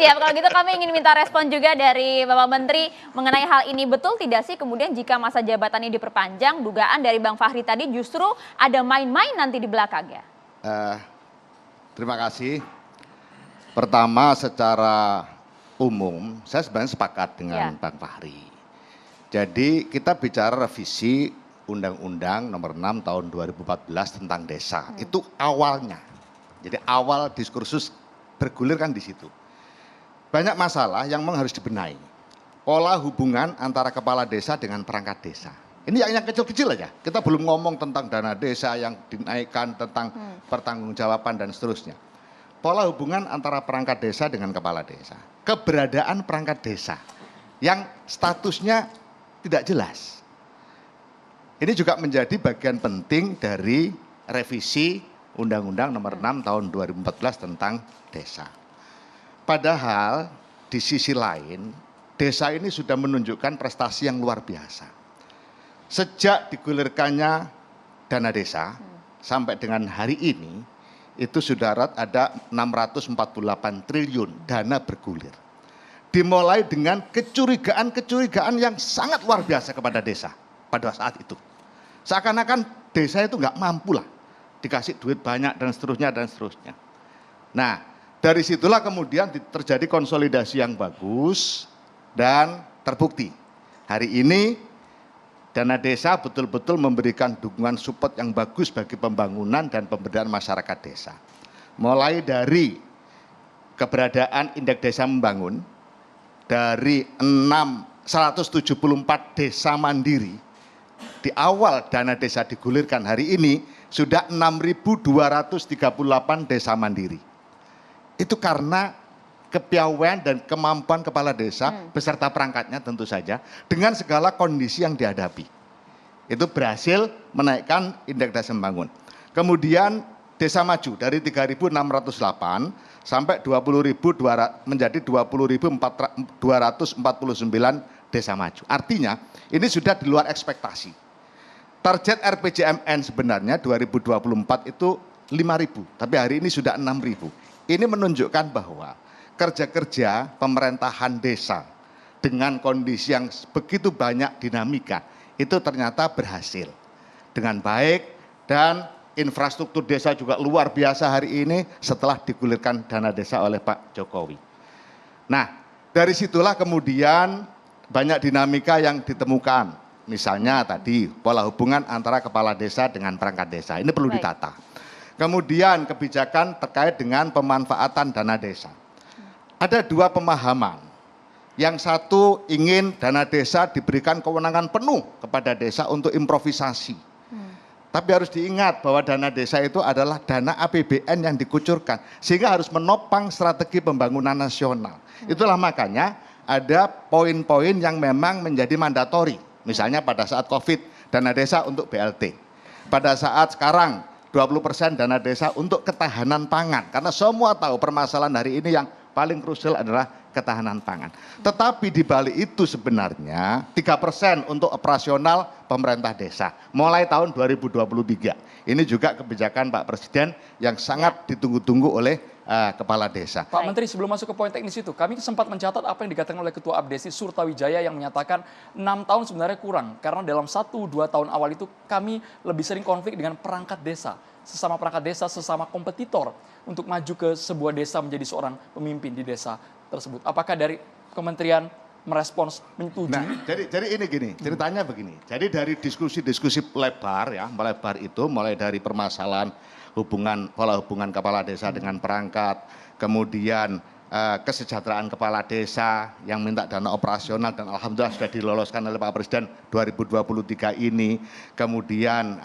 Siap, kalau gitu kami ingin minta respon juga dari Bapak Menteri mengenai hal ini. Betul tidak sih kemudian jika masa jabatannya diperpanjang, dugaan dari Bang Fahri tadi justru ada main-main nanti di belakangnya? Terima kasih. Pertama secara umum saya sebenarnya sepakat dengan Bang Fahri. Jadi kita bicara revisi Undang-Undang Nomor 6 Tahun 2014 tentang desa. Itu awalnya. Jadi awal diskursus bergulir kan di situ. Banyak masalah yang memang harus dibenahi. Pola hubungan antara kepala desa dengan perangkat desa. Ini yang kecil-kecil aja. Kita belum ngomong tentang dana desa yang dinaikkan, tentang pertanggungjawaban dan seterusnya. Pola hubungan antara perangkat desa dengan kepala desa. Keberadaan perangkat desa yang statusnya tidak jelas. Ini juga menjadi bagian penting dari revisi Undang-Undang Nomor 6 Tahun 2014 tentang desa. Padahal di sisi lain, desa ini sudah menunjukkan prestasi yang luar biasa. Sejak digulirkannya dana desa sampai dengan hari ini, itu sudah ada 648 triliun dana bergulir. Dimulai dengan kecurigaan-kecurigaan yang sangat luar biasa kepada desa pada saat itu. Seakan-akan desa itu nggak mampu lah, dikasih duit banyak dan seterusnya dan seterusnya. Nah, dari situlah kemudian terjadi konsolidasi yang bagus dan terbukti. Hari ini dana desa betul-betul memberikan dukungan support yang bagus bagi pembangunan dan pemberdayaan masyarakat desa. Mulai dari keberadaan indeks desa membangun, dari 174 desa mandiri, di awal dana desa digulirkan hari ini, sudah 6.238 desa mandiri. Itu karena kepiawaian dan kemampuan kepala desa beserta perangkatnya tentu saja dengan segala kondisi yang dihadapi. Itu berhasil menaikkan indeks desa membangun. Kemudian desa maju dari 3.608 sampai 20.200 menjadi 20.249 desa maju. Artinya ini sudah di luar ekspektasi. Target RPJMN sebenarnya 2024 itu 5.000, tapi hari ini sudah 6.000. Ini menunjukkan bahwa kerja-kerja pemerintahan desa dengan kondisi yang begitu banyak dinamika itu ternyata berhasil dengan baik, dan infrastruktur desa juga luar biasa hari ini setelah digulirkan dana desa oleh Pak Jokowi. Nah, dari situlah kemudian banyak dinamika yang ditemukan. Misalnya tadi pola hubungan antara kepala desa dengan perangkat desa, ini perlu ditata. Kemudian kebijakan terkait dengan pemanfaatan dana desa. Ada dua pemahaman. Yang satu ingin dana desa diberikan kewenangan penuh kepada desa untuk improvisasi. Tapi harus diingat bahwa dana desa itu adalah dana APBN yang dikucurkan. Sehingga harus menopang strategi pembangunan nasional. Itulah makanya ada poin-poin yang memang menjadi mandatori. Misalnya pada saat COVID, dana desa untuk BLT. Pada saat sekarang, 20% dana desa untuk ketahanan pangan. Karena semua tahu permasalahan hari ini yang paling krusial adalah ketahanan pangan. Tetapi di balik itu sebenarnya 3% untuk operasional pemerintah desa. Mulai tahun 2023. Ini juga kebijakan Pak Presiden yang sangat ditunggu-tunggu oleh kepala desa. Pak Menteri, sebelum masuk ke poin teknis itu, kami sempat mencatat apa yang dikatakan oleh Ketua Abdesi Surtawijaya yang menyatakan 6 tahun sebenarnya kurang. Karena dalam 1-2 tahun awal itu kami lebih sering konflik dengan perangkat desa. Sesama perangkat desa, sesama kompetitor untuk maju ke sebuah desa menjadi seorang pemimpin di desa tersebut. Apakah dari kementerian merespons, menyetujui? Nah, jadi ini gini, ceritanya begini. Jadi dari diskusi-diskusi lebar ya, melebar itu mulai dari permasalahan pola hubungan kepala desa dengan perangkat, kemudian kesejahteraan kepala desa yang minta dana operasional dan alhamdulillah sudah diloloskan oleh Pak Presiden 2023 ini, kemudian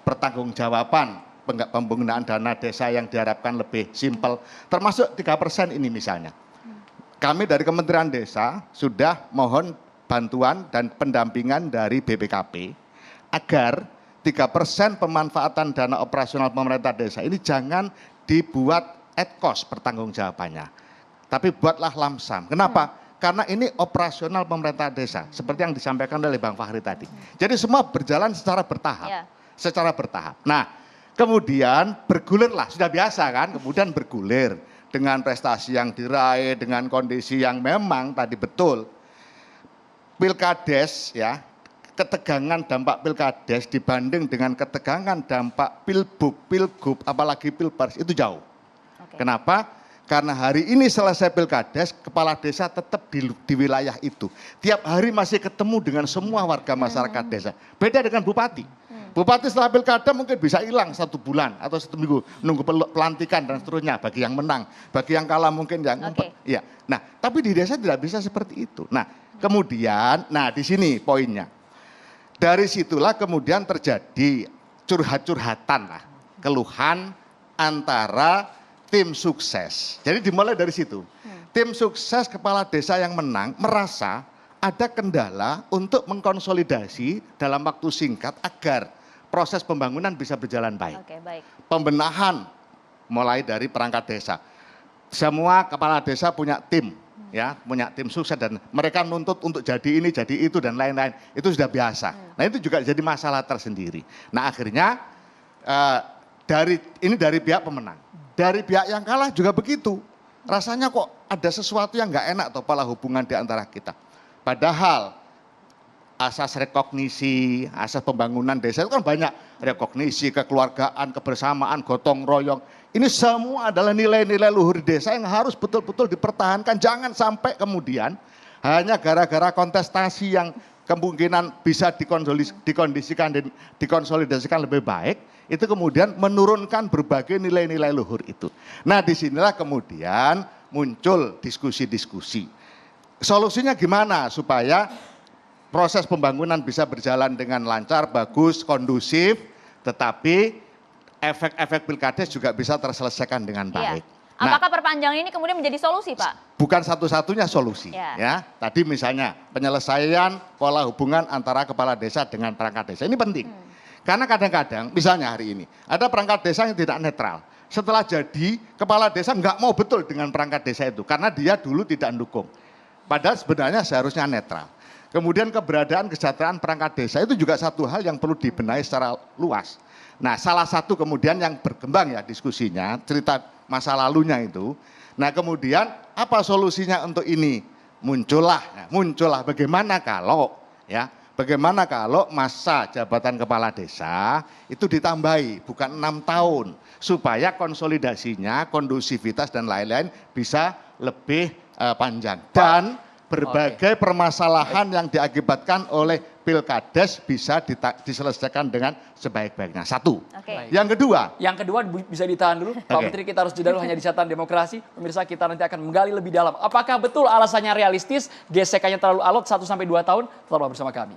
pertanggungjawaban penggunaan dana desa yang diharapkan lebih simpel, termasuk 3% ini misalnya. Kami dari Kementerian Desa sudah mohon bantuan dan pendampingan dari BPKP agar 3% pemanfaatan dana operasional pemerintah desa ini jangan dibuat ad cost pertanggungjawabannya, tapi buatlah lamsam. Kenapa? Karena ini operasional pemerintah desa, seperti yang disampaikan oleh Bang Fahri tadi. Jadi semua berjalan secara bertahap, secara bertahap. Nah, kemudian bergulirlah, sudah biasa kan, kemudian bergulir dengan prestasi yang diraih, dengan kondisi yang memang tadi betul. Pilkades ya, ketegangan dampak pilkades dibanding dengan ketegangan dampak pilgub, apalagi pilpres itu jauh. Oke. Kenapa? Karena hari ini selesai pilkades, kepala desa tetap di wilayah itu. Tiap hari masih ketemu dengan semua warga masyarakat desa. Beda dengan bupati. Bupati setelah pilkada mungkin bisa hilang 1 bulan atau 1 minggu. Nunggu pelantikan dan seterusnya bagi yang menang. Bagi yang kalah mungkin yang ngumpet. Ya. Nah, tapi di desa tidak bisa seperti itu. Nah, kemudian, di sini poinnya. Dari situlah kemudian terjadi curhat-curhatan lah. Keluhan antara tim sukses. Jadi dimulai dari situ. Tim sukses kepala desa yang menang merasa ada kendala untuk mengkonsolidasi dalam waktu singkat agar proses pembangunan bisa berjalan baik. Oke, baik. Pembenahan mulai dari perangkat desa. Semua kepala desa punya tim, ya, punya tim sukses dan mereka nuntut untuk jadi ini, jadi itu dan lain-lain. Itu sudah biasa. Nah, itu juga jadi masalah tersendiri. Nah, akhirnya dari pihak pemenang. Dari pihak yang kalah juga begitu. Rasanya kok ada sesuatu yang nggak enak atau pola hubungan di antara kita. Padahal asas rekognisi, asas pembangunan desa itu kan banyak. Rekognisi, kekeluargaan, kebersamaan, gotong royong. Ini semua adalah nilai-nilai luhur desa yang harus betul-betul dipertahankan. Jangan sampai kemudian hanya gara-gara kontestasi yang kemungkinan bisa dikonsolidasikan lebih baik, itu kemudian menurunkan berbagai nilai-nilai luhur itu. Nah, disinilah kemudian muncul diskusi-diskusi. Solusinya gimana supaya proses pembangunan bisa berjalan dengan lancar, bagus, kondusif, tetapi efek-efek pilkades juga bisa terselesaikan dengan baik. Iya. Apakah perpanjangan ini kemudian menjadi solusi, Pak? Bukan satu-satunya solusi. Ya. Tadi misalnya penyelesaian pola hubungan antara kepala desa dengan perangkat desa. Ini penting. Karena kadang-kadang, misalnya hari ini, ada perangkat desa yang tidak netral. Setelah jadi, kepala desa nggak mau betul dengan perangkat desa itu. Karena dia dulu tidak mendukung. Padahal sebenarnya seharusnya netral. Kemudian keberadaan kesejahteraan perangkat desa itu juga satu hal yang perlu dibenahi secara luas. Nah, salah satu kemudian yang berkembang ya diskusinya, cerita masa lalunya itu. Nah, kemudian apa solusinya untuk ini? Muncullah bagaimana kalau masa jabatan kepala desa itu ditambahi bukan 6 tahun supaya konsolidasinya, kondusivitas dan lain-lain bisa lebih panjang dan berbagai permasalahan yang diakibatkan oleh pilkades bisa diselesaikan dengan sebaik-baiknya. Satu. Yang kedua bisa ditahan dulu. Pak Menteri, kita harus jeda dulu hanya di Catatan Demokrasi. Pemirsa, kita nanti akan menggali lebih dalam. Apakah betul alasannya realistis, gesekannya terlalu alot 1 sampai 2 tahun? Tetaplah bersama kami.